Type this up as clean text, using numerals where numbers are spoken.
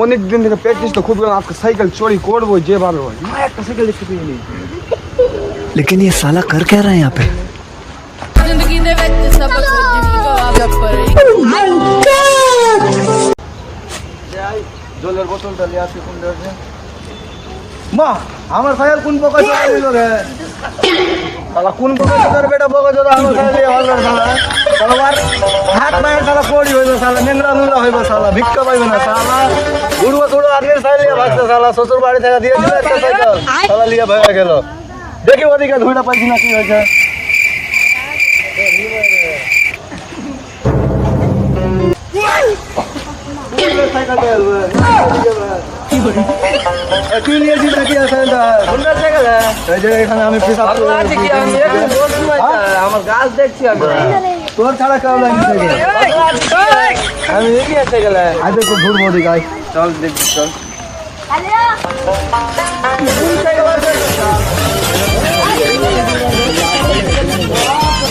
অনেক দিন থেকে প্র্যাকটিস তো খুব আজকে সাইকেল চুরি করবো যেভাবে হয় না একটা সাইকেল দেখতে পেয়ে নেই लेकिन ये साला कर क्या रहा है यहाँ पे जिंदगी दे विच सब कुछ पर জলের বোতলটা নিয়ে আসি কোন দেশে মা আমার সাইকেল কোন পোকা চলে দিল রে শালা কোন পোকা চলে বেটা পোকা চলে আমার সাইকেল হলর শালা তলবার হাত মায়ের শালা পড়ি হইবে শালা নেংরা নুলা হইবে শালা ভিক্ষা পাইবে না শালা গুড়ুয়া গুড়ো আজকের সাইকেল ভাগছে শালা শ্বশুর বাড়ি থেকে দিয়ে দিল একটা সাইকেল শালা লিয়া ভাগা গেল দেখি ওদিকে ধুইটা পাইছি না কি হয়েছে তুই নিয়েছিস নাকি এখানে আমি আমার গাছ দেখছি তোর ছাড়া কেউ লাগিয়েছে আমি এগিয়ে গেলে আজ একটু ঘুরবো দিকে চল দেখছি চল Allez